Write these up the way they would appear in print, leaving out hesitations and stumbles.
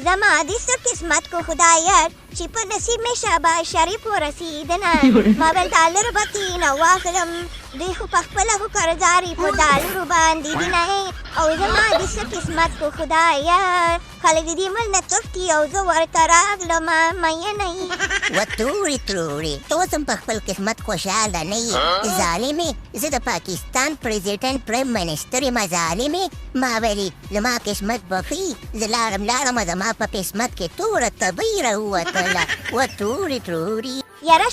زما د څه قسمت کو خدایا چې په نصیب مې شاباش شریف ورسیدنه ما بل ډالر به تینه واخلم دوی خو په خپله خو قرضداري په ډالرو باندې دي نه او زما د څه قسمت کو خدایا خلک د دې مل نه تښتي او زه ورته راغلم مینه و تورې ترورې ته اوس هم په خپل قسمت خوشحاله نه یې ظالمې زه د پاکستان پریزیډنټ پرایم منسټر یم ظالمې ما ویلې زما قسمت به ښي زه لاړم زما په قسمت کې توره تبۍ راووتله و تورې ترورې یاره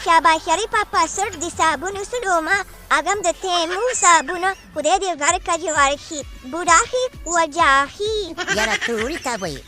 شاباش شریفه په سر د صابونو سلومه اگم د تیمور صابونه خدای دې غر کجې ورشي بوډاخي وجاخي یاره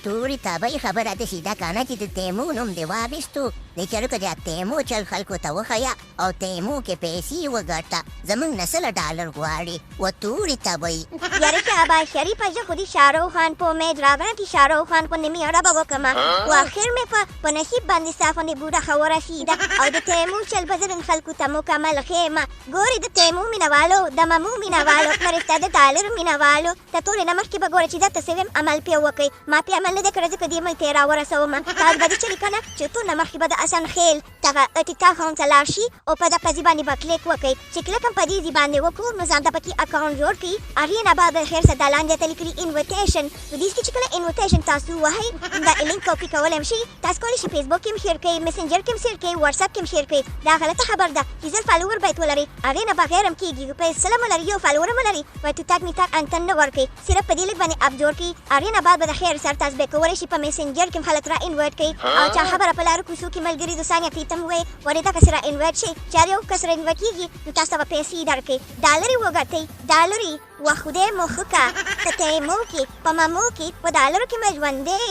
تورې تبۍ خبره داسې ده که نه چې د تیمور نوم دې واخیستو د چرګو د تیمور چل خلکو ته وښیه او تیمور کې پیسې وګټه زموږ نه سله ډالر غواړي و تورې تبۍ یاره شاباش شریفه زه خو د شاهرخ خان په امید راغلم چې شاهرخ خان په نومې اړه به وکړم خو اخر مې په نصیب باندې ستا باندې بوډاخه ورسېده او د تیمور چل به زه خلکو ته مکمل ښیم ګورې د تیمور مینهوالو د ممو مینهوالو فرشته د ډالر مینهوالو ته ټولې نه مخکې به ګوره چې دا ته څه ویم عمل پې وکړئ ما پې عمل نه دی کړی ځکه دې ملک ته یې راورسوم تاسو به دې چلې که نه چې ټول نه مخکې به د حسنخیل دغه ټیکټاک اکاونټ ته لاړ شي او په دغه ځای باندې به کلیک وکړئ چې کلیک هم په دې ځای باندې وکړو نو ځان ته پکې اکاونټ جوړ کړي هغې نه بعد خیر څه دا لاندې ته لیکلي انویټیشن نو دې کې چې کله انویټیشن تاسو ووهئ دا لینک کاپي کولی هم شي تاسو کولی شئ فیسبوک کې هم شیر کړئ مسنجر کې هم شیر کړئ واتساپ کې هم شیر کړئ دا غلطه خبر ده چې زر فالوور باید ولرئ هغې نه بغیر هم کېږي په سلم ولري یو فالوور هم ولري باید ټاک میټاک انتن نه ورکړئ صرف په دې لیک باندې اپ جوړ کړئ هغې نه بعد به د خیر سره تاسو به کولی شئ په مسنجر کې هم خلک را انویټ کړئ او چا خبره په لارو کوڅو کې ملګري دوستان یا پریتم ووایي ورې دغه سره انویټ شئ چې هر یو کس را انویټ کېږي نو تاسو ته به پیسې درکړي ډالرې وګټئ ډالرې و خدای مو ښه که په تیمو کې په ممو کې په ډالرو کې مې ژوندی